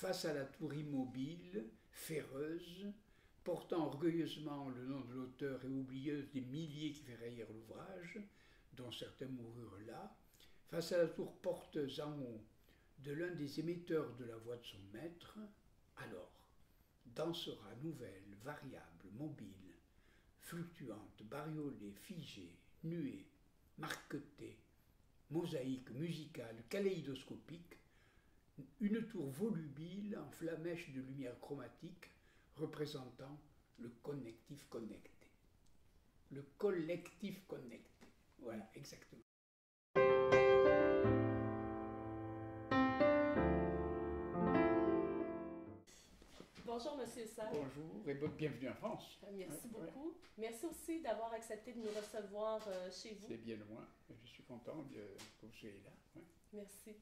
face à la tour immobile, féreuse, portant orgueilleusement le nom de l'auteur et oublieuse des milliers qui ferraillèrent l'ouvrage, dont certains moururent là, face à la tour porteuse en haut de l'un des émetteurs de la voix de son maître, alors dansera nouvelle, variable, mobile, fluctuante, bariolée, figée, nuée, marquetée, mosaïque, musicale, kaléidoscopique, une tour volubile en flamèche de lumière chromatique représentant le connectif connecté. Le collectif connecté. Voilà, exactement. Bonjour, Monsieur Serre. Bonjour et bienvenue en France. Merci beaucoup. Merci aussi d'avoir accepté de nous recevoir chez vous. C'est bien loin. Je suis content que vous soyez là. Ouais. Merci.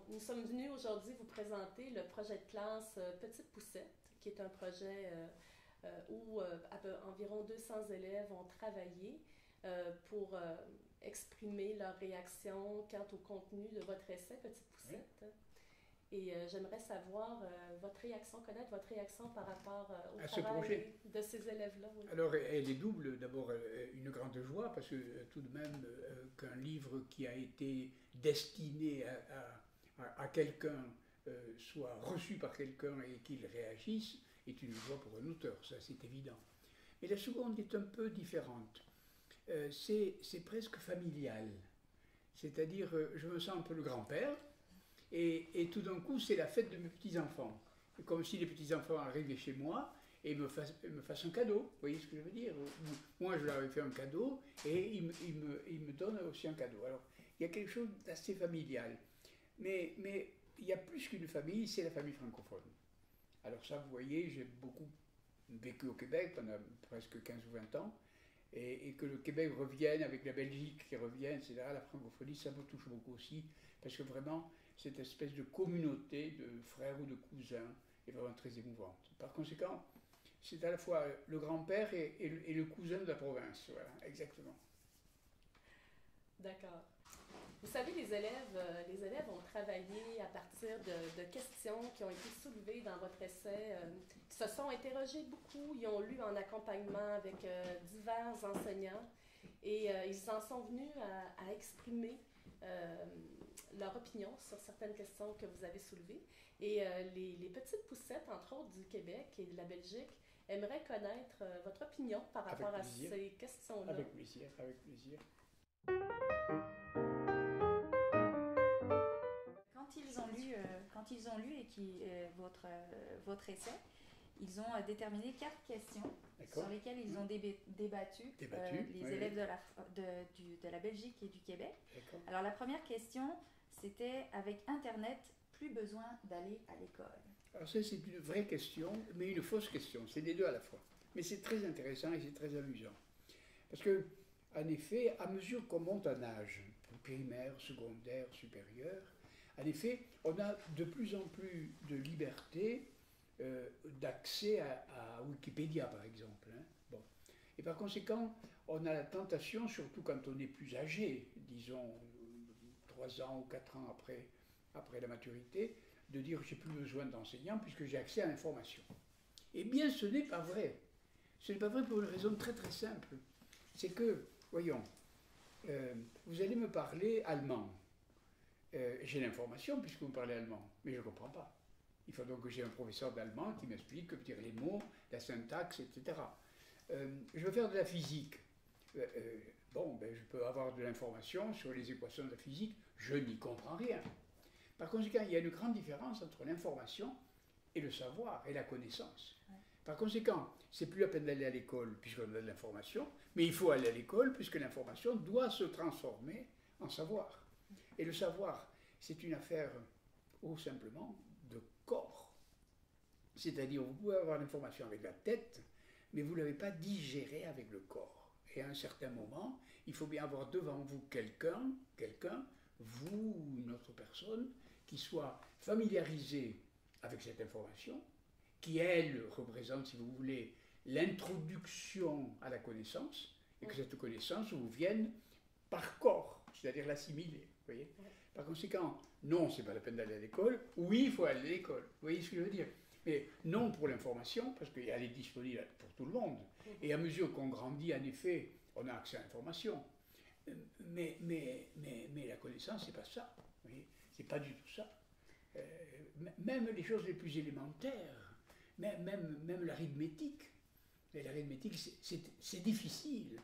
Nous sommes venus aujourd'hui vous présenter le projet de classe Petite Poussette, qui est un projet où environ 200 élèves ont travaillé pour exprimer leur réaction quant au contenu de votre essai Petite Poussette. Oui. Et j'aimerais savoir votre réaction, connaître votre réaction par rapport au travail de ces élèves-là. Oui. Alors, elle est double. D'abord, une grande joie, parce que tout de même, qu'un livre qui a été destiné à quelqu'un soit reçu par quelqu'un et qu'il réagisse, est une joie pour un auteur, ça c'est évident. Mais la seconde est un peu différente. C'est presque familial. C'est-à-dire, je me sens un peu le grand-père, et tout d'un coup, c'est la fête de mes petits-enfants. Comme si les petits-enfants arrivaient chez moi et me fassent un cadeau. Vous voyez ce que je veux dire? Moi, je leur ai fait un cadeau et ils me donnent aussi un cadeau. Alors, il y a quelque chose d'assez familial. Mais il y a plus qu'une famille, c'est la famille francophone. Alors ça, vous voyez, j'ai beaucoup vécu au Québec pendant presque 15 ou 20 ans. Et que le Québec revienne avec la Belgique qui revient, etc., la francophonie, ça me touche beaucoup aussi. Parce que vraiment, cette espèce de communauté de frères ou de cousins est vraiment très émouvante. Par conséquent, c'est à la fois le grand-père et le cousin de la province. Voilà, exactement. D'accord. Vous savez, les élèves ont travaillé à partir de questions qui ont été soulevées dans votre essai. Ils se sont interrogés beaucoup, ils ont lu en accompagnement avec divers enseignants et ils en sont venus à exprimer leur opinion sur certaines questions que vous avez soulevées. Et les petites poussettes, entre autres du Québec et de la Belgique, aimeraient connaître votre opinion par rapport à ces questions-là. Avec plaisir, avec plaisir. Quand ils ont lu votre essai, ils ont déterminé 4 questions sur lesquelles ils ont débattu les élèves de la Belgique et du Québec. Alors la première question, c'était avec Internet, plus besoin d'aller à l'école. Alors ça, c'est une vraie question, mais une fausse question. C'est les deux à la fois. Mais c'est très intéressant et c'est très amusant. Parce que, en effet, à mesure qu'on monte en âge, primaire, secondaire, supérieur, en effet, on a de plus en plus de liberté d'accès à Wikipédia, par exemple. Hein. Bon. Et par conséquent, on a la tentation, surtout quand on est plus âgé, disons 3 ans ou 4 ans après la maturité, de dire j'ai plus besoin d'enseignants puisque j'ai accès à l'information. Eh bien, ce n'est pas vrai. Ce n'est pas vrai pour une raison très très simple. C'est que, voyons, vous allez me parler allemand. J'ai l'information puisque vous parlez allemand, mais je ne comprends pas. Il faut donc que j'ai un professeur d'allemand qui m'explique que dire les mots, la syntaxe, etc. Je veux faire de la physique. Je peux avoir de l'information sur les équations de la physique, je n'y comprends rien. Par conséquent, il y a une grande différence entre l'information et le savoir et la connaissance. Ouais. Par conséquent, c'est plus la peine d'aller à l'école puisqu'on a de l'information, mais il faut aller à l'école puisque l'information doit se transformer en savoir. Et le savoir, c'est une affaire, tout simplement, de corps. C'est-à-dire, vous pouvez avoir l'information avec la tête, mais vous ne l'avez pas digérée avec le corps. Et à un certain moment, il faut bien avoir devant vous quelqu'un, vous ou une autre personne, qui soit familiarisée avec cette information, qui, elle, représente, si vous voulez, l'introduction à la connaissance, et que cette connaissance vous vienne par corps, c'est-à-dire l'assimiler. voyez. Par conséquent, non, c'est pas la peine d'aller à l'école. Oui, il faut aller à l'école. Vous voyez ce que je veux dire? Mais non pour l'information, parce qu'elle est disponible pour tout le monde. Et à mesure qu'on grandit, en effet, on a accès à l'information. Mais la connaissance, c'est pas ça. Vous voyez, c'est pas du tout ça. Même les choses les plus élémentaires, même l'arithmétique. L'arithmétique, c'est difficile.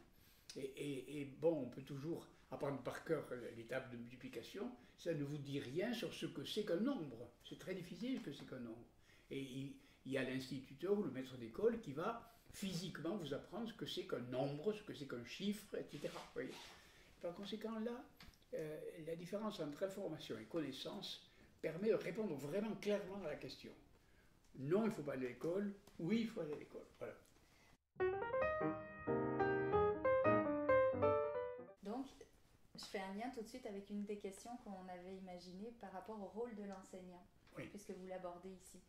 Et bon, on peut toujours apprendre par cœur les tables de multiplication. Ça ne vous dit rien sur ce que c'est qu'un nombre. C'est très difficile que c'est qu'un nombre. Et il y a l'instituteur ou le maître d'école qui va physiquement vous apprendre ce que c'est qu'un nombre, ce que c'est qu'un chiffre, etc. Vous voyez. Par conséquent, là, la différence entre information et connaissance permet de répondre vraiment clairement à la question. Non, il ne faut pas aller à l'école. Oui, il faut aller à l'école. Voilà. Donc, je fais un lien tout de suite avec une des questions qu'on avait imaginées par rapport au rôle de l'enseignant, puisque vous l'abordez ici.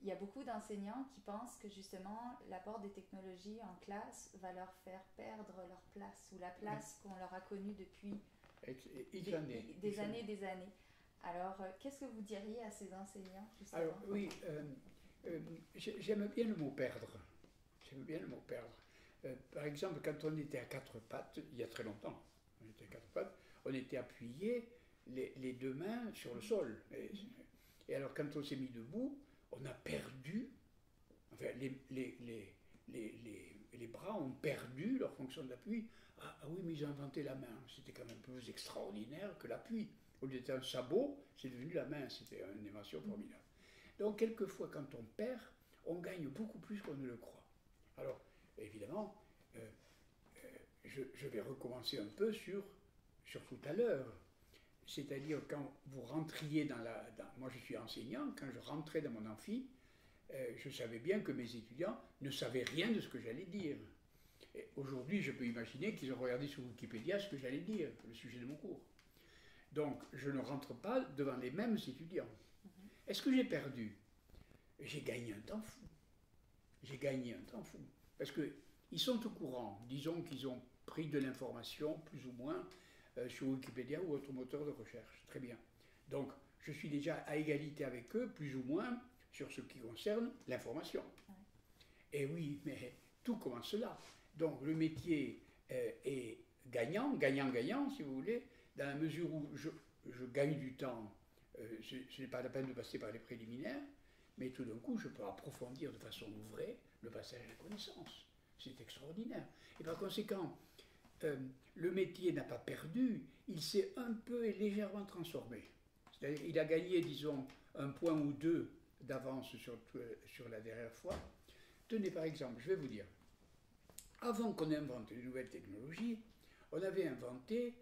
Il y a beaucoup d'enseignants qui pensent que justement l'apport des technologies en classe va leur faire perdre leur place, ou la place qu'on leur a connue depuis des années. Alors, qu'est-ce que vous diriez à ces enseignants justement? Alors oui, j'aime bien le mot perdre. J'aime bien le mot perdre. Par exemple, quand on était à quatre pattes, il y a très longtemps, on était appuyé les deux mains sur le sol. Et alors quand on s'est mis debout, on a perdu, enfin les bras ont perdu leur fonction d'appui. Ah oui, mais ils ont inventé la main. C'était quand même plus extraordinaire que l'appui. Au lieu d'être un sabot, c'est devenu la main. C'était une invention formidable. Donc quelquefois, quand on perd, on gagne beaucoup plus qu'on ne le croit. Alors, évidemment, je vais recommencer un peu sur tout à l'heure. C'est-à-dire quand vous rentriez moi je suis enseignant, quand je rentrais dans mon amphi, je savais bien que mes étudiants ne savaient rien de ce que j'allais dire. Aujourd'hui, je peux imaginer qu'ils ont regardé sur Wikipédia ce que j'allais dire, le sujet de mon cours. Donc, je ne rentre pas devant les mêmes étudiants. Est-ce que j'ai perdu? J'ai gagné un temps fou. J'ai gagné un temps fou. Parce qu'ils sont au courant. Disons qu'ils ont pris de l'information, plus ou moins, sur Wikipédia ou autre moteur de recherche. Très bien. Donc, je suis déjà à égalité avec eux, plus ou moins, sur ce qui concerne l'information. Et oui, mais tout commence là. Donc, le métier est gagnant, si vous voulez, dans la mesure où je gagne du temps. Ce n'est pas la peine de passer par les préliminaires, mais tout d'un coup, je peux approfondir de façon vraie le passage à la connaissance. C'est extraordinaire. Et par conséquent, le métier n'a pas perdu, il s'est un peu et légèrement transformé. C'est-à-dire, il a gagné, disons, un point ou deux d'avance sur la dernière fois. Tenez, par exemple, je vais vous dire, avant qu'on invente les nouvelles technologies, on avait inventé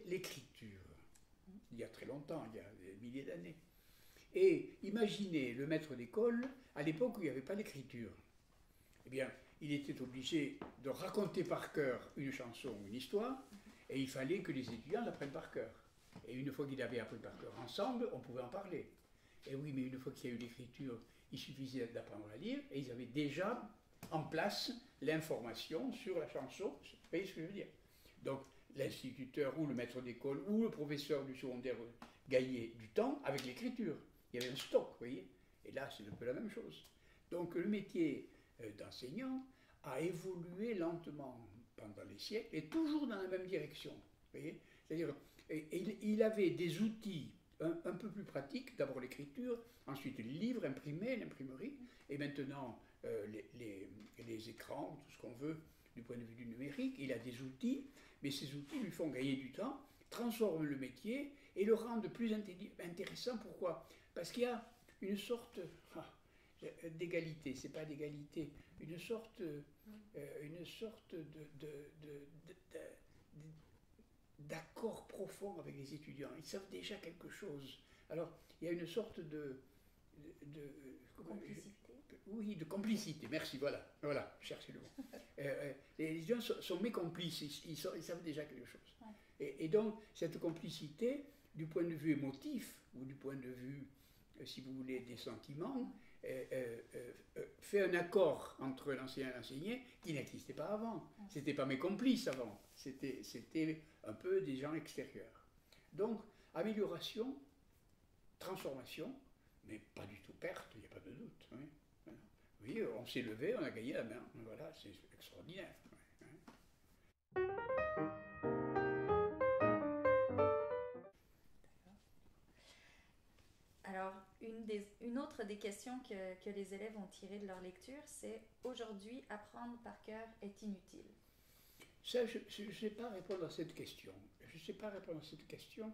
l'écriture. Il y a très longtemps, il y a des milliers d'années. Et imaginez le maître d'école, à l'époque où il n'y avait pas d'écriture. Eh bien, il était obligé de raconter par cœur une chanson ou une histoire, et il fallait que les étudiants l'apprennent par cœur. Et une fois qu'ils avaient appris par cœur ensemble, on pouvait en parler. Et oui, mais une fois qu'il y a eu l'écriture, il suffisait d'apprendre à lire, et ils avaient déjà en place l'information sur la chanson. Vous voyez ce que je veux dire? Donc, l'instituteur ou le maître d'école ou le professeur du secondaire gagnait du temps avec l'écriture. Il y avait un stock, vous voyez? Et là, c'est un peu la même chose. Donc, le métier d'enseignant a évolué lentement pendant les siècles et toujours dans la même direction. Vous voyez? C'est-à-dire, il avait des outils un peu plus pratiques, d'abord l'écriture, ensuite les livres imprimés, l'imprimerie, et maintenant les écrans, tout ce qu'on veut du point de vue du numérique. Il a des outils, mais ces outils lui font gagner du temps, transforment le métier et le rendent plus intéressant. Pourquoi? Parce qu'il y a une sorte d'égalité, c'est pas d'égalité, une sorte d'accord profond avec les étudiants. Ils savent déjà quelque chose. Alors, il y a une sorte de complicité. Oui, de complicité. Merci, voilà, cherchez le mot. Les étudiants sont mes complices, ils savent déjà quelque chose. Ouais. Et donc, cette complicité, du point de vue émotif, ou du point de vue, si vous voulez, des sentiments, fait un accord entre l'enseignant et l'enseigné qui n'existait pas avant. C'était pas mes complices avant. C'était un peu des gens extérieurs. Donc, amélioration, transformation, mais pas du tout perte, il n'y a pas de doute. Oui. Voilà. Oui, on s'est levé, on a gagné la main. Voilà, c'est extraordinaire. Oui. Alors, une autre des questions que les élèves ont tirées de leur lecture, c'est « Aujourd'hui, apprendre par cœur est inutile ». Ça, je ne sais pas répondre à cette question. Je ne sais pas répondre à cette question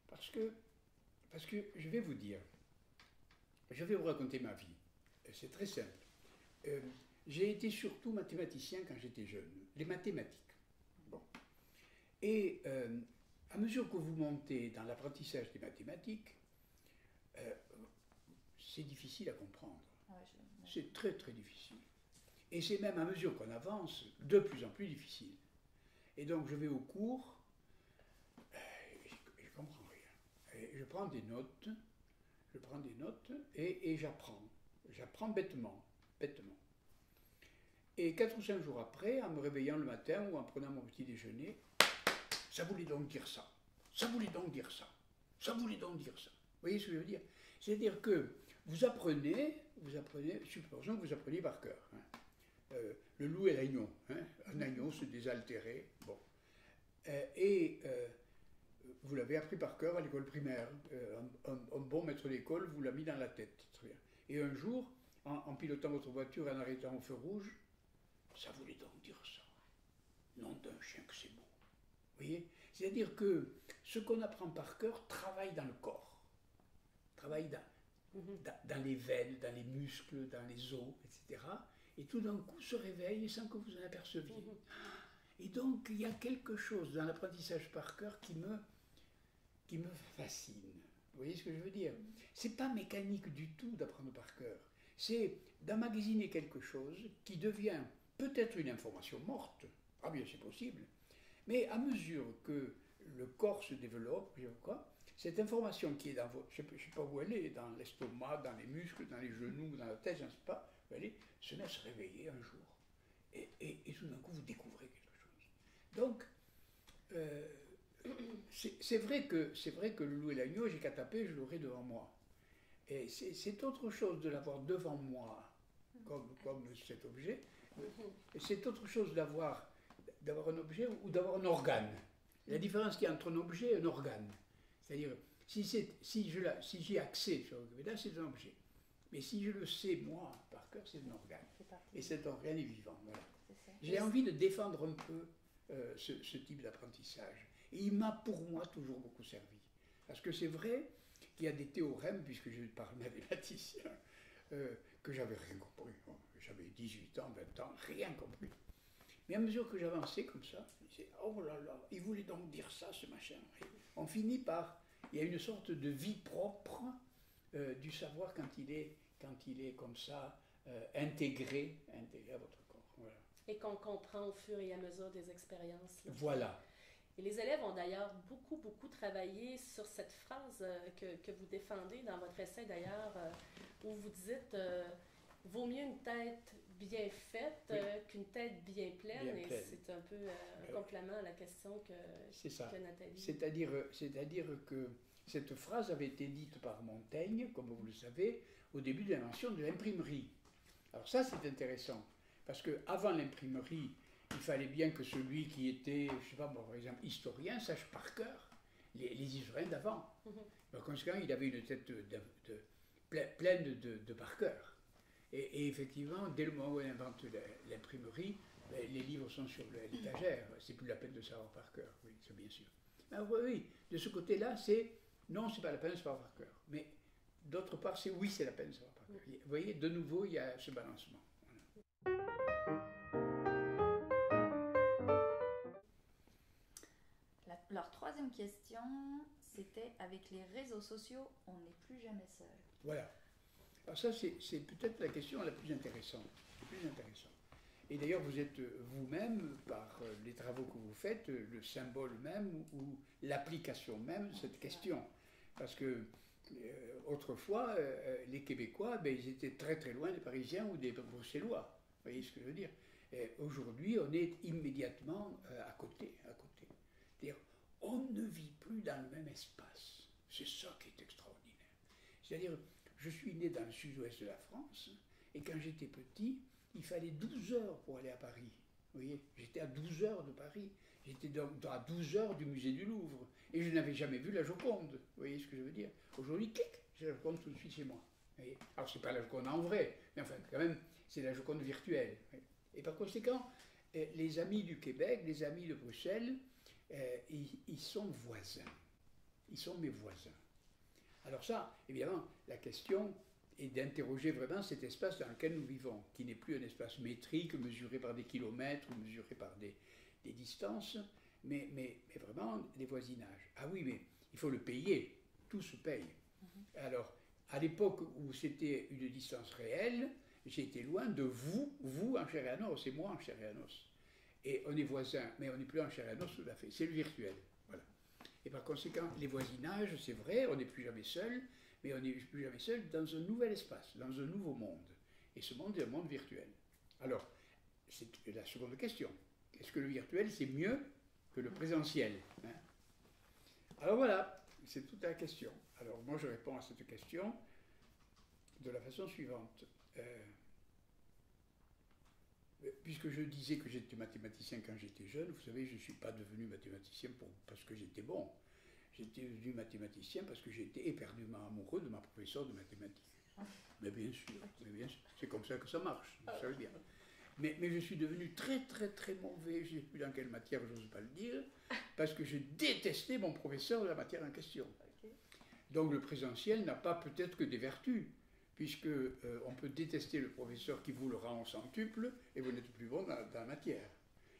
parce que je vais vous dire, je vais vous raconter ma vie. C'est très simple. J'ai été surtout mathématicien quand j'étais jeune, les mathématiques. Bon. Et à mesure que vous montez dans l'apprentissage des mathématiques, c'est difficile à comprendre. C'est très très difficile. Et c'est même à mesure qu'on avance, de plus en plus difficile. Et donc je vais au cours, je ne comprends rien. Et je prends des notes, et j'apprends. J'apprends bêtement. Et 4 ou 5 jours après, en me réveillant le matin ou en prenant mon petit déjeuner, ça voulait donc dire ça. Ça voulait donc dire ça. Ça voulait donc dire ça. Vous voyez ce que je veux dire? C'est-à-dire que vous apprenez, supposons que vous appreniez par cœur. Hein. Le loup et l'agneau. Hein. Un agneau se désaltérait. Bon. Vous l'avez appris par cœur à l'école primaire. Un bon maître d'école vous l'a mis dans la tête. Très bien. Et un jour, en pilotant votre voiture et en arrêtant au feu rouge, ça voulait donc dire ça. Nom d'un chien que c'est beau. Vous voyez? C'est-à-dire que ce qu'on apprend par cœur travaille dans le corps, travaille dans les veines, dans les muscles, dans les os, etc. Et tout d'un coup se réveille sans que vous en aperceviez. Et donc il y a quelque chose dans l'apprentissage par cœur qui me fascine. Vous voyez ce que je veux dire? C'est pas mécanique du tout d'apprendre par cœur. C'est d'emmagasiner quelque chose qui devient peut-être une information morte. Ah bien, c'est possible. Mais à mesure que le corps se développe, cette information qui est dans votre, je ne sais pas où elle est, dans l'estomac, dans les muscles, dans les genoux, dans la tête, je ne sais pas, où elle est, se met à se réveiller un jour. Et tout d'un coup, vous découvrez quelque chose. Donc, c'est vrai que le loup et l'agneau, j'ai qu'à taper, je l'aurai devant moi. Et c'est autre chose de l'avoir devant moi, comme cet objet. C'est autre chose d'avoir un objet ou d'avoir un organe. La différence qu'il y a entre un objet et un organe. C'est-à-dire, si j'ai accès sur Wikipédia, c'est un objet. Mais si je le sais, moi, par cœur, c'est un organe. Et cet organe est vivant. Voilà. J'ai envie de défendre un peu ce type d'apprentissage. Et il m'a, pour moi, toujours beaucoup servi. Parce que c'est vrai qu'il y a des théorèmes, puisque je parle mathématicien, que j'avais rien compris. J'avais 18 ans, 20 ans, rien compris. Mais à mesure que j'avançais comme ça, je me disais, oh là là, il voulait donc dire ça, ce machin. Et on finit par, il y a une sorte de vie propre du savoir quand il est comme ça, intégré à votre corps. Voilà. Et qu'on comprend au fur et à mesure des expériences. Là. Voilà. Et les élèves ont d'ailleurs beaucoup travaillé sur cette phrase que vous défendez dans votre essai d'ailleurs, où vous dites vaut mieux une tête bien faite qu'une tête bien pleine. Et c'est un peu un complément à la question que Nathalie. C'est-à-dire que cette phrase avait été dite par Montaigne, comme vous le savez, au début de l'invention de l'imprimerie. Alors ça, c'est intéressant, parce qu'avant l'imprimerie, il fallait bien que celui qui était, je sais pas, par exemple, historien, sache par cœur les historiens d'avant. Par conséquent, il avait une tête pleine de par cœur. Et effectivement, dès le moment où on invente l'imprimerie, les livres sont sur l'étagère. C'est plus la peine de savoir par cœur, oui, c'est bien sûr. Alors, oui, de ce côté-là, non, c'est pas la peine de savoir par cœur. Mais d'autre part, oui, c'est la peine de savoir par cœur. Vous voyez, de nouveau, il y a ce balancement. Voilà. Leur troisième question, c'était avec les réseaux sociaux, on n'est plus jamais seul. Voilà. Alors ça, c'est peut-être la question la plus intéressante. Et d'ailleurs, vous êtes vous-même, par les travaux que vous faites, le symbole même ou l'application même de cette question. Parce que Autrefois, les Québécois, ben, ils étaient très très loin des Parisiens ou des Bruxellois. Vous voyez ce que je veux dire? Aujourd'hui, on est immédiatement à côté. C'est-à-dire, on ne vit plus dans le même espace. C'est ça qui est extraordinaire. C'est-à-dire, je suis né dans le sud-ouest de la France, et quand j'étais petit, il fallait 12 heures pour aller à Paris. Vous voyez, j'étais à 12 heures de Paris. J'étais donc à 12 heures du musée du Louvre. Et je n'avais jamais vu la Joconde. Vous voyez ce que je veux dire? Aujourd'hui, clic, j'ai la Joconde tout de suite chez moi. Vous voyez, alors, ce n'est pas la Joconde en vrai, mais enfin, quand même, c'est la Joconde virtuelle. Et par conséquent, les amis du Québec, les amis de Bruxelles, ils sont voisins. Ils sont mes voisins. Alors ça, évidemment, la question est d'interroger vraiment cet espace dans lequel nous vivons, qui n'est plus un espace métrique, mesuré par des kilomètres, ou mesuré par des distances, mais vraiment des voisinages. Ah oui, mais il faut le payer, tout se paye. Alors, à l'époque où c'était une distance réelle, j'étais loin de vous en chair et en os, et moi en chair et en os. Et on est voisins, mais on n'est plus en chair et en os tout à fait, c'est le virtuel. Voilà. Et par conséquent, les voisinages, c'est vrai, on n'est plus jamais seul, mais on n'est plus jamais seul dans un nouvel espace, dans un nouveau monde. Et ce monde est un monde virtuel. Alors, c'est la seconde question. Est-ce que le virtuel, c'est mieux que le présentiel, hein? Alors voilà, c'est toute la question. Alors moi, je réponds à cette question de la façon suivante. Puisque je disais que j'étais mathématicien quand j'étais jeune, vous savez, je ne suis pas devenu mathématicien parce que j'étais bon. J'étais devenu mathématicien parce que j'étais éperdument amoureux de ma professeure de mathématiques. Mais bien sûr, c'est comme ça que ça marche, vous savez bien. Mais je suis devenu très très très mauvais, je ne sais plus dans quelle matière, je n'ose pas le dire, parce que je détestais mon professeur de la matière en question. Donc le présentiel n'a pas peut-être que des vertus, puisque on peut détester le professeur qui vous le rend au centuple, et vous n'êtes plus bon dans la matière.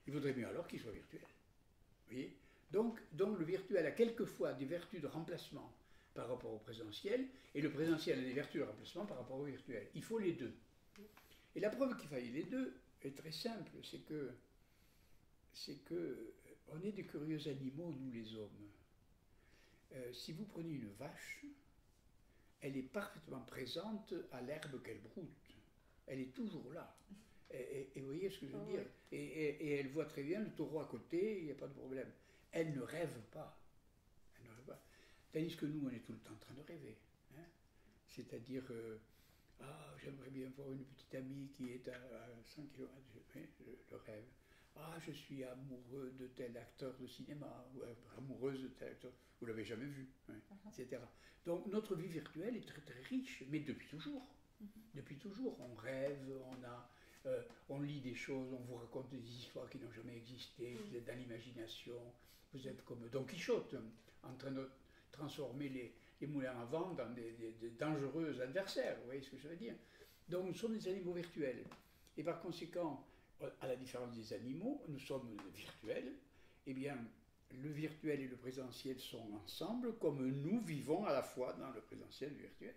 Il vaudrait mieux alors qu'il soit virtuel. Vous voyez? Donc le virtuel a quelquefois des vertus de remplacement par rapport au présentiel, et le présentiel a des vertus de remplacement par rapport au virtuel. Il faut les deux. Et la preuve qu'il faille les deux est très simple, c'est que on est des curieux animaux, nous les hommes. Si vous prenez une vache, elle est parfaitement présente à l'herbe qu'elle broute. Elle est toujours là. Et vous voyez ce que je veux dire? Et elle voit très bien le taureau à côté, il n'y a pas de problème. Elle ne rêve pas. Elle ne rêve pas. Tandis que nous, on est tout le temps en train de rêver. Hein? C'est-à-dire, j'aimerais bien voir une petite amie qui est à 100 km, le rêve. Ah, je suis amoureux de tel acteur de cinéma, ou amoureuse de tel acteur, vous ne l'avez jamais vu, hein, etc. Donc notre vie virtuelle est très très riche, mais depuis toujours. Depuis toujours, on rêve, on lit des choses, on vous raconte des histoires qui n'ont jamais existé, vous êtes dans l'imagination, vous êtes comme Don Quichotte, en train de transformer les moulins à vent dans des dangereux adversaires, vous voyez ce que je veux dire? Donc nous sommes des animaux virtuels. Et par conséquent, à la différence des animaux, nous sommes virtuels, eh bien, le virtuel et le présentiel sont ensemble, comme nous vivons à la fois dans le présentiel et le virtuel.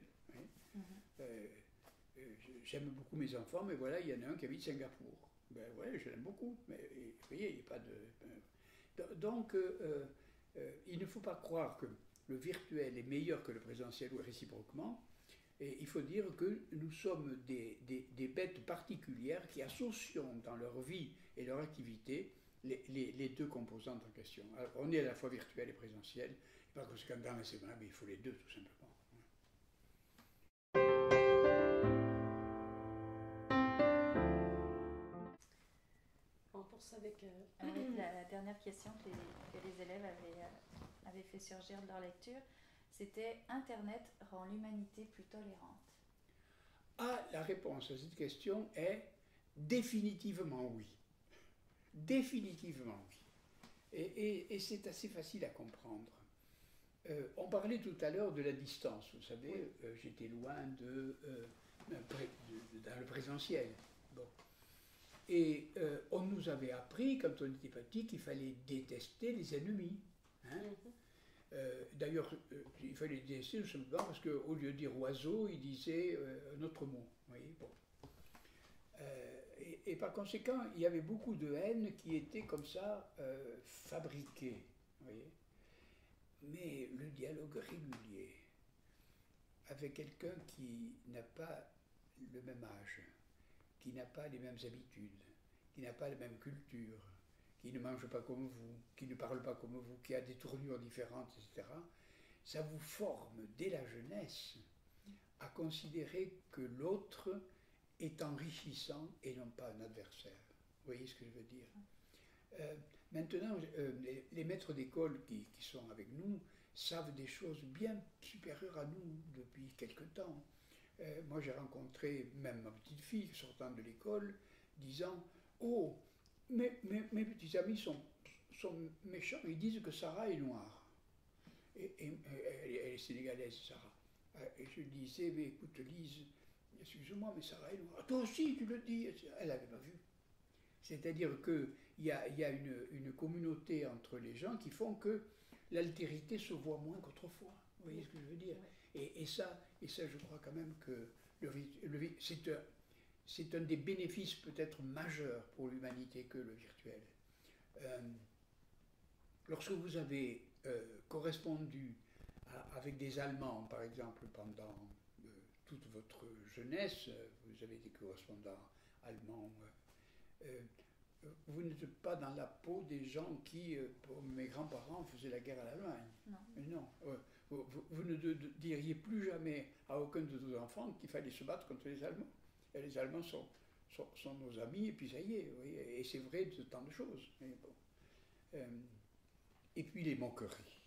J'aime beaucoup mes enfants, mais voilà, il y en a un qui habite Singapour. Ben ouais, je l'aime beaucoup, mais vous voyez, il n'y a pas de... Donc, il ne faut pas croire que le virtuel est meilleur que le présentiel ou réciproquement. Et il faut dire que nous sommes des bêtes particulières qui associent dans leur vie et leur activité les deux composantes en question. Alors, on est à la fois virtuel et présentiel, et par conséquent, dans l'enseignement, il faut les deux, tout simplement. On poursuit avec la dernière question que les élèves avaient fait surgir de leur lecture. C'était « Internet rend l'humanité plus tolérante ». Ah, la réponse à cette question est définitivement oui. Définitivement oui. Et c'est assez facile à comprendre. On parlait tout à l'heure de la distance. Vous savez, j'étais loin dans le présentiel. Bon. Et on nous avait appris, quand on était petit, qu'il fallait détester les ennemis. Hein? D'ailleurs, il fallait les détester tout simplement parce qu'au lieu de dire oiseau, il disait un autre mot. Vous voyez, bon. Et par conséquent, il y avait beaucoup de haine qui était comme ça fabriquée. Vous voyez. Mais le dialogue régulier, avec quelqu'un qui n'a pas le même âge, qui n'a pas les mêmes habitudes, qui n'a pas la même culture, qui ne mange pas comme vous, qui ne parle pas comme vous, qui a des tournures différentes, etc., ça vous forme dès la jeunesse à considérer que l'autre est enrichissant et non pas un adversaire. Vous voyez ce que je veux dire? Maintenant, les maîtres d'école qui sont avec nous savent des choses bien supérieures à nous depuis quelque temps. Moi, j'ai rencontré même ma petite fille sortant de l'école disant « Oh, mes petits amis sont méchants, ils disent que Sarah est noire. » Et elle est sénégalaise, Sarah. Et je disais « Mais écoute, Lise, excuse-moi, mais Sarah est noire. » Toi aussi, tu le dis. Elle n'avait pas vu. C'est-à-dire qu'il y a une communauté entre les gens qui font que l'altérité se voit moins qu'autrefois. Vous voyez ce que je veux dire? Et ça, je crois quand même que c'est un des bénéfices peut-être majeurs pour l'humanité que le virtuel. Lorsque vous avez correspondu avec des Allemands, par exemple, pendant toute votre jeunesse, vous avez des correspondants allemands, vous n'êtes pas dans la peau des gens qui, pour mes grands-parents, faisaient la guerre à l'Allemagne. Non. Vous ne diriez plus jamais à aucun de vos enfants qu'il fallait se battre contre les Allemands. Et les Allemands sont nos amis, et puis ça y est. Oui, et c'est vrai de tant de choses. Mais bon. Et puis les moqueries.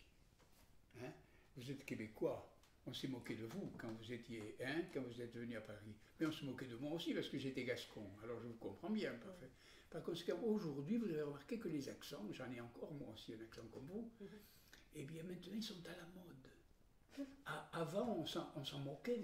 Hein? Vous êtes québécois. On s'est moqué de vous quand vous étiez, quand vous êtes venu à Paris. Mais on se moquait de moi aussi parce que j'étais gascon. Alors je vous comprends bien, parfait. Par conséquent, aujourd'hui, vous avez remarqué que les accents, j'en ai encore moi aussi un accent comme vous, eh bien maintenant ils sont à la mode. Avant, on s'en moquait.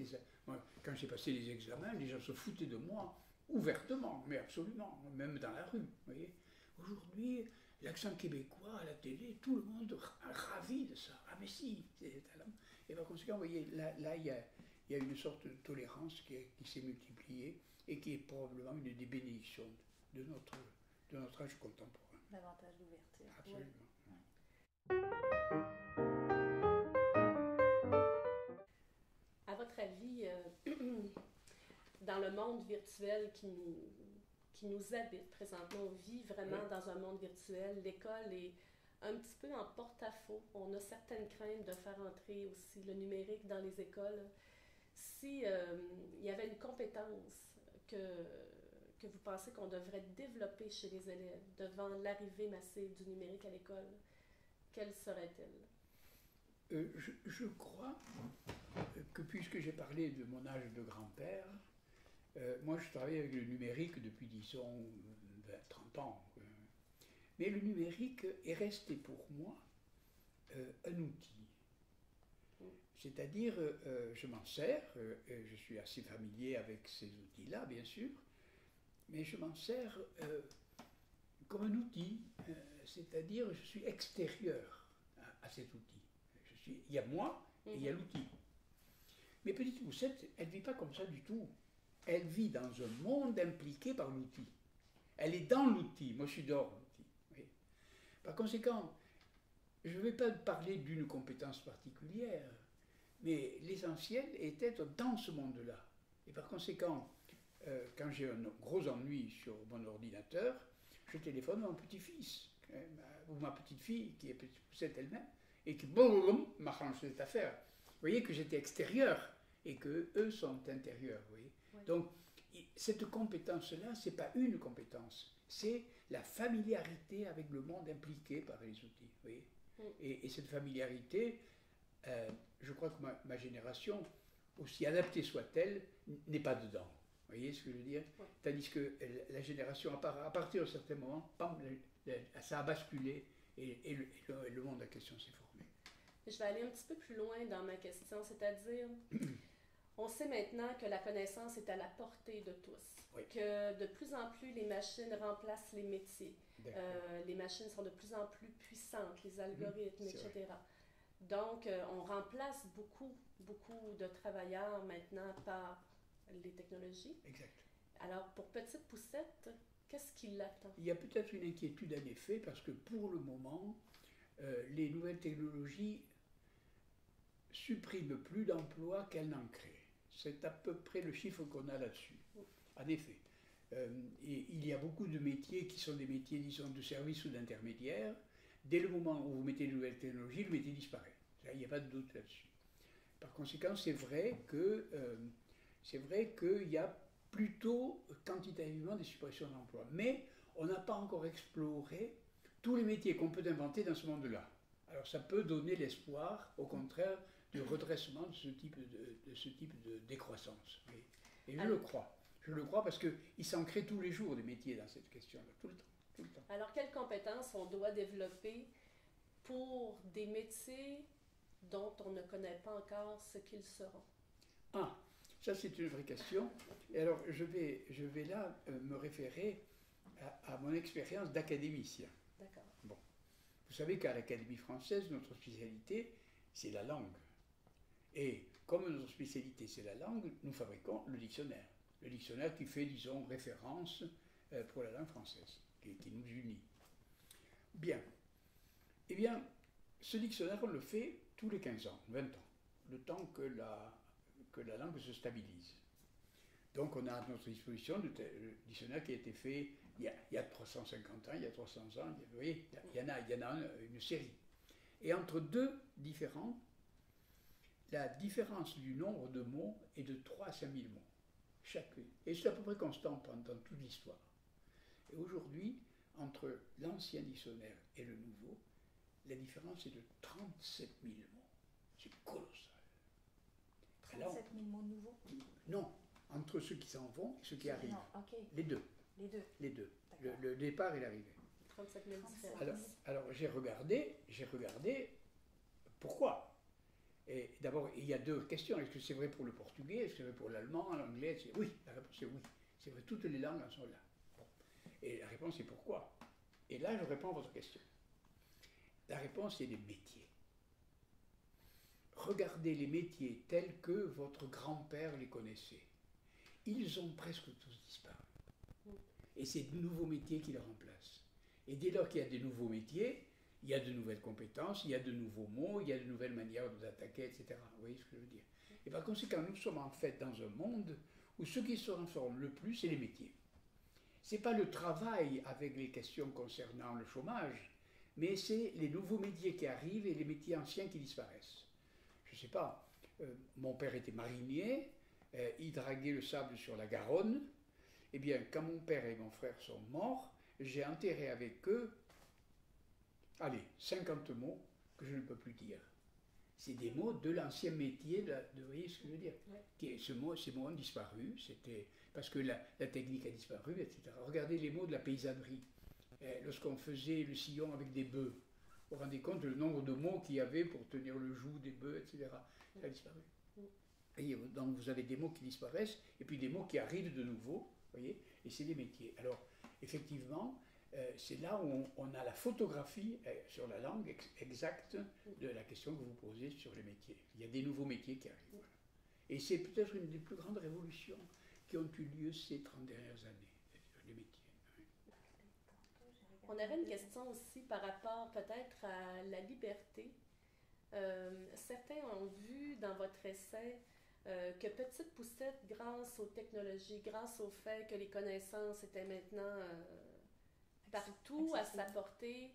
Moi, quand j'ai passé les examens, les gens se foutaient de moi ouvertement, mais absolument, même dans la rue. Vous voyez. Aujourd'hui, l'accent québécois à la télé, tout le monde est ravi de ça. Ah mais si, c'est talent. Et par conséquent, vous voyez, là il y a une sorte de tolérance qui s'est multipliée et qui est probablement une des bénédictions de notre âge contemporain. Davantage d'ouverture. Absolument. Ouais. À votre avis, dans le monde virtuel qui nous habite présentement, on vit vraiment dans un monde virtuel, l'école est un petit peu en porte-à-faux. On a certaines craintes de faire entrer aussi le numérique dans les écoles. Si il y avait une compétence que vous pensez qu'on devrait développer chez les élèves devant l'arrivée massive du numérique à l'école, quelle serait-elle? Je crois que puisque j'ai parlé de mon âge de grand-père, moi je travaille avec le numérique depuis, disons, 30 ans. Mais le numérique est resté pour moi un outil. C'est-à-dire, je m'en sers, je suis assez familier avec ces outils-là, bien sûr, mais je m'en sers comme un outil, c'est-à-dire je suis extérieur à cet outil. Il y a moi et il y a l'outil. Mais Petite Poussette, elle ne vit pas comme ça du tout. Elle vit dans un monde impliqué par l'outil. Elle est dans l'outil, moi je suis dehors l'outil. Oui. Par conséquent, je ne vais pas parler d'une compétence particulière, mais l'essentiel est d'être dans ce monde-là. Et par conséquent, quand j'ai un gros ennui sur mon ordinateur, je téléphone à mon petit-fils, ou ma petite-fille, qui est Petite Poussette elle-même, et qui, m'arrange cette affaire. Vous voyez que j'étais extérieur, et qu'eux sont intérieurs. Vous voyez. Oui. Donc, cette compétence-là, ce n'est pas une compétence, c'est la familiarité avec le monde impliqué par les outils. Vous voyez. Et cette familiarité, je crois que ma génération, aussi adaptée soit-elle, n'est pas dedans. Vous voyez ce que je veux dire? Oui. Tandis que la génération, à partir d'un certain moment, ça a basculé et le monde en question s'est formé. Je vais aller un petit peu plus loin dans ma question, c'est-à-dire, on sait maintenant que la connaissance est à la portée de tous, oui. Que de plus en plus les machines remplacent les métiers, les machines sont de plus en plus puissantes, les algorithmes, etc. Vrai. Donc, on remplace beaucoup de travailleurs maintenant par les technologies. Exact. Alors, pour Petite Poussette, qu'est-ce qui l'attend? Il y a peut-être une inquiétude en effet, parce que pour le moment, les nouvelles technologies supprime plus d'emplois qu'elle n'en crée. C'est à peu près le chiffre qu'on a là-dessus. En effet, il y a beaucoup de métiers qui sont des métiers, disons, de service ou d'intermédiaire. Dès le moment où vous mettez de nouvelles technologies, le métier disparaît. Il n'y a pas de doute là-dessus. Par conséquent, c'est vrai qu'il y a plutôt quantitativement des suppressions d'emplois. Mais on n'a pas encore exploré tous les métiers qu'on peut inventer dans ce monde-là. Alors ça peut donner l'espoir, au contraire, du redressement de ce type de décroissance. Et je le crois. Je le crois parce qu'il s'en crée tous les jours des métiers dans cette question-là, tout le temps. Tout le temps. Alors, quelles compétences on doit développer pour des métiers dont on ne connaît pas encore ce qu'ils seront? Ah, ça c'est une vraie question. Et alors, je vais là me référer à mon expérience d'académicien. D'accord. Bon. Vous savez qu'à l'Académie française, notre spécialité, c'est la langue. Et comme notre spécialité, c'est la langue, nous fabriquons le dictionnaire. Le dictionnaire qui fait, disons, référence pour la langue française, qui nous unit. Bien. Eh bien, ce dictionnaire, on le fait tous les 15 ans, 20 ans, le temps que la langue se stabilise. Donc on a à notre disposition le dictionnaire qui a été fait il y a 350 ans, il y a 300 ans, vous voyez, il y en a une série. Et entre deux différents, la différence du nombre de mots est de 3 à 5 000 mots, chacune. Et c'est à peu près constant pendant toute l'histoire. Et aujourd'hui, entre l'ancien dictionnaire et le nouveau, la différence est de 37 000 mots. C'est colossal. 37 000 mots nouveaux? Non, entre ceux qui s'en vont et ceux qui arrivent. Non, okay. Les deux. Les deux. Le départ et l'arrivée. 37 000 différences. Alors j'ai regardé pourquoi. Et d'abord, il y a deux questions. Est-ce que c'est vrai pour le portugais? Est-ce que c'est vrai pour l'allemand, l'anglais? Oui, la réponse est oui. C'est vrai, toutes les langues en sont là. Bon. Et la réponse est pourquoi. Et là, je réponds à votre question. La réponse est les métiers. Regardez les métiers tels que votre grand-père les connaissait. Ils ont presque tous disparu. Et c'est de nouveaux métiers qui les remplacent. Et dès lors qu'il y a des nouveaux métiers, il y a de nouvelles compétences, il y a de nouveaux mots, il y a de nouvelles manières d'attaquer, etc. Vous voyez ce que je veux dire? Et par conséquent, nous sommes en fait dans un monde où ce qui se transforme le plus, c'est les métiers. Ce n'est pas le travail avec les questions concernant le chômage, mais c'est les nouveaux métiers qui arrivent et les métiers anciens qui disparaissent. Je ne sais pas, mon père était marinier, il draguait le sable sur la Garonne. Eh bien, quand mon père et mon frère sont morts, j'ai enterré avec eux, 50 mots que je ne peux plus dire. C'est des mots de l'ancien métier, vous voyez ce que je veux dire? Ouais. Ces mots ont disparu, c'était parce que la technique a disparu, etc. Regardez les mots de la paysannerie. Lorsqu'on faisait le sillon avec des bœufs, vous vous rendez compte du nombre de mots qu'il y avait pour tenir le joug des bœufs, etc. Ça a disparu. Et donc vous avez des mots qui disparaissent, et puis des mots qui arrivent de nouveau, vous voyez, et c'est les métiers. Alors, effectivement, c'est là où on a la photographie sur la langue exacte de la question que vous posez sur les métiers. Il y a des nouveaux métiers qui arrivent. Voilà. Et c'est peut-être une des plus grandes révolutions qui ont eu lieu ces 30 dernières années, les métiers. On avait une question aussi par rapport peut-être à la liberté. Certains ont vu dans votre essai que Petite Poussette, grâce aux technologies, grâce au fait que les connaissances étaient maintenant partout à sa portée,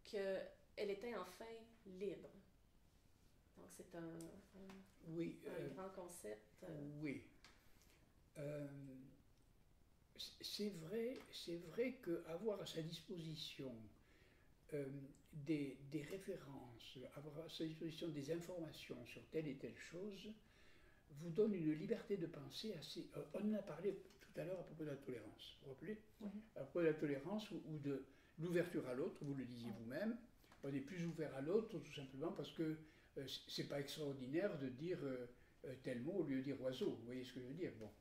qu'elle était enfin libre. Donc c'est un grand concept. Oui. C'est vrai qu'avoir à sa disposition des références, avoir à sa disposition des informations sur telle et telle chose, vous donne une liberté de penser assez... on en a parlé tout à l'heure à propos de la tolérance, vous vous rappelez? À propos de la tolérance ou de l'ouverture à l'autre, vous le disiez vous-même, on est plus ouvert à l'autre tout simplement parce que c'est pas extraordinaire de dire tel mot au lieu de dire oiseau, vous voyez ce que je veux dire? Bon.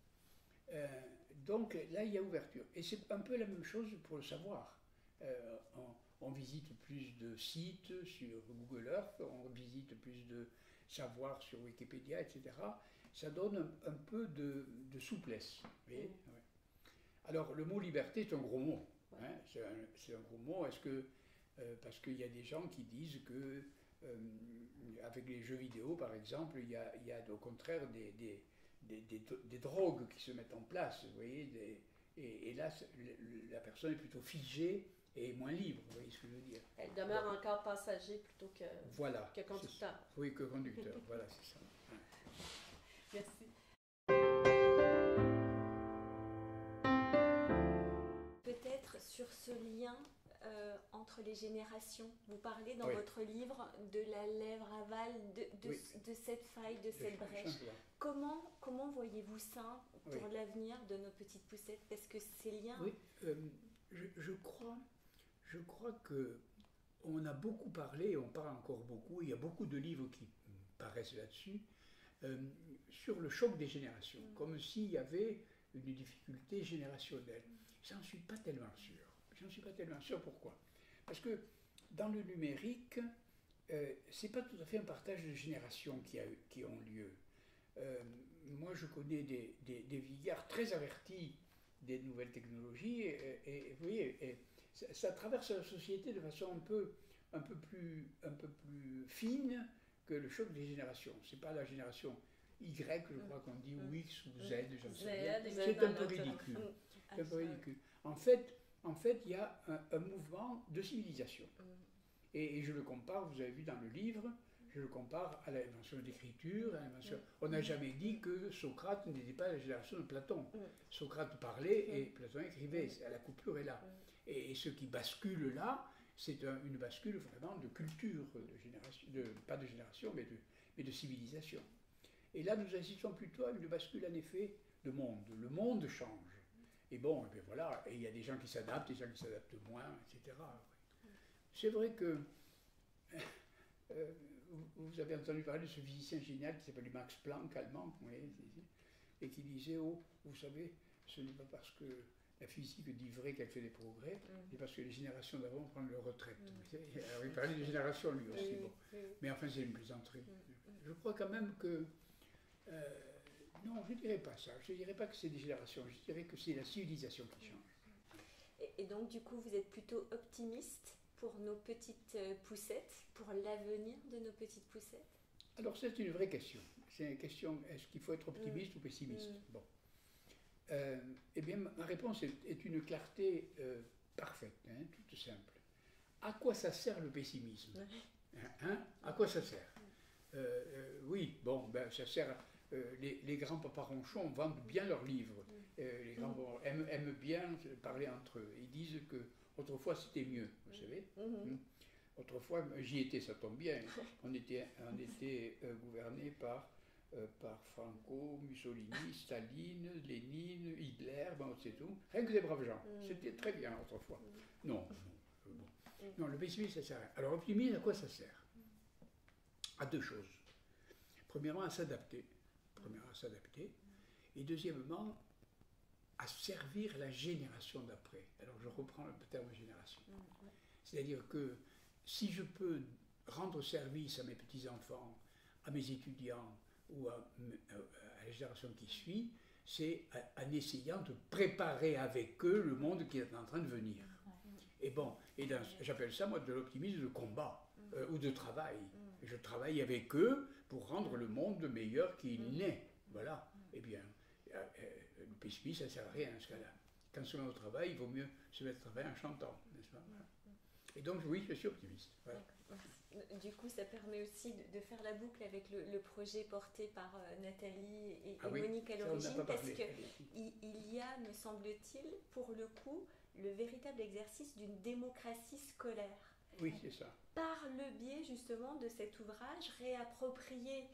Donc là, il y a ouverture. Et c'est un peu la même chose pour le savoir. On visite plus de sites sur Google Earth, on visite plus de savoir sur Wikipédia, etc. Ça donne un peu de souplesse. Ouais. Alors, le mot liberté est un gros mot. Hein, c'est un gros mot. Est-ce que, parce qu'il y a des gens qui disent que avec les jeux vidéo, par exemple, il y a au contraire des drogues qui se mettent en place, vous voyez, et là, la personne est plutôt figée et moins libre, vous voyez ce que je veux dire. Elle demeure encore passager plutôt que, voilà, que conducteur. Oui, que conducteur, voilà, c'est ça. Merci. Peut-être sur ce lien entre les générations. Vous parlez dans votre livre de la lèvre aval, de cette faille, de cette brèche. Comment voyez-vous ça pour l'avenir de nos petites poussettes? Parce que ces liens... Oui, je crois que on a beaucoup parlé, et on parle encore beaucoup, il y a beaucoup de livres qui paraissent là-dessus, sur le choc des générations, comme s'il y avait une difficulté générationnelle. J'en suis pas tellement sûr. J'en suis pas tellement sûr. Pourquoi? Parce que dans le numérique, c'est pas tout à fait un partage de générations qui ont lieu. Moi, je connais des vieillards très avertis des nouvelles technologies, et vous voyez, ça traverse la société de façon un peu plus fine que le choc des générations. C'est pas la génération Y, je crois qu'on dit, ou X ou Z, j'en sais rien. C'est un peu ridicule. C'est un peu ridicule. En fait, il y a un mouvement de civilisation. Et je le compare, vous avez vu dans le livre, je le compare à l'invention de l'écriture. On n'a jamais dit que Socrate n'était pas la génération de Platon. Socrate parlait et Platon écrivait. La coupure est là. Et ce qui bascule là, c'est une bascule vraiment de culture, de génération, pas de génération, mais de civilisation. Et là, nous assistons plutôt à une bascule en effet de monde. Le monde change. Et bon, et bien voilà, et il y a des gens qui s'adaptent, des gens qui s'adaptent moins, etc. C'est vrai que vous avez entendu parler de ce physicien génial qui s'appelle Max Planck, allemand, et qui disait, oh, vous savez, ce n'est pas parce que la physique dit vrai qu'elle fait des progrès, c'est parce que les générations d'avant prennent leur retraite. Alors, il parlait de génération lui aussi, bon. Mais enfin, c'est une plaisanterie. Je crois quand même que... non, je ne dirais pas ça. Je ne dirais pas que c'est des générations, je dirais que c'est la civilisation qui change. Et donc, du coup, vous êtes plutôt optimiste pour nos petites poussettes, pour l'avenir de nos petites poussettes? Alors, c'est une vraie question. C'est une question, est-ce qu'il faut être optimiste ou pessimiste? Bon. Eh bien, ma réponse est une clarté parfaite, toute simple. À quoi ça sert le pessimisme? À quoi ça sert? Oui, bon, ben, ça sert... les grands papas ronchons vendent bien leurs livres. Les grands aiment bien parler entre eux. Ils disent que autrefois c'était mieux, vous savez. Autrefois, j'y étais, ça tombe bien. On était gouverné par Franco, Mussolini, Staline, Lénine, Hitler, bon, c'est tout. Rien que des braves gens. C'était très bien autrefois. Non, le pessimisme, ça sert à rien. Alors, l'optimisme, à quoi ça sert? À deux choses. Premièrement, à s'adapter. Et deuxièmement, à servir la génération d'après. Alors je reprends le terme génération. C'est-à-dire que si je peux rendre service à mes petits-enfants, à mes étudiants ou à la génération qui suit, c'est en essayant de préparer avec eux le monde qui est en train de venir. Et bon, j'appelle ça moi de l'optimisme de combat ou de travail. Je travaille avec eux pour rendre le monde meilleur qu'il n'est. Voilà. Eh bien, le pessimisme, ça ne sert à rien dans ce cas-là. Quand on se met au travail, il vaut mieux se mettre au travail en chantant, n'est-ce pas? Et donc, oui, je suis optimiste. Voilà. Du coup, ça permet aussi de faire la boucle avec le projet porté par Nathalie et Monique à l'origine, parce qu'il y a, me semble-t-il, pour le coup, le véritable exercice d'une démocratie scolaire. Oui, c'est ça. Par le biais justement de cet ouvrage réapproprié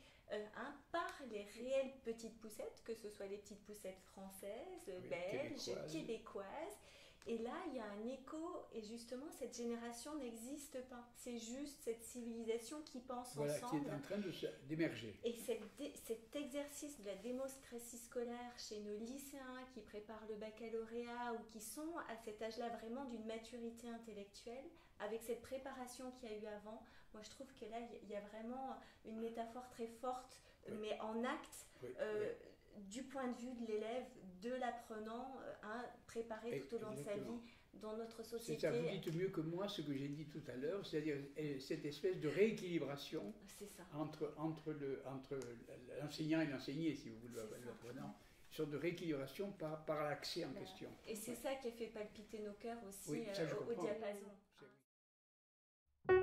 par les réelles petites poussettes, que ce soit les petites poussettes françaises, belges, québécoises. Et là, il y a un écho, et justement, cette génération n'existe pas. C'est juste cette civilisation qui pense ensemble. Qui est en train d'émerger. Et cet exercice de la démocratie scolaire chez nos lycéens qui préparent le baccalauréat ou qui sont à cet âge-là vraiment d'une maturité intellectuelle, avec cette préparation qu'il y a eu avant, moi je trouve que là, il y a vraiment une métaphore très forte, mais en acte, du point de vue de l'élève, de l'apprenant, préparé tout au long de sa vie dans notre société. C'est ça, vous dites mieux que moi ce que j'ai dit tout à l'heure, c'est-à-dire cette espèce de rééquilibration entre l'enseignant et l'enseigné, si vous voulez, l'apprenant. Une sorte de rééquilibration par l'accès en question. Et c'est ça qui a fait palpiter nos cœurs aussi oui, au diapason. Oui.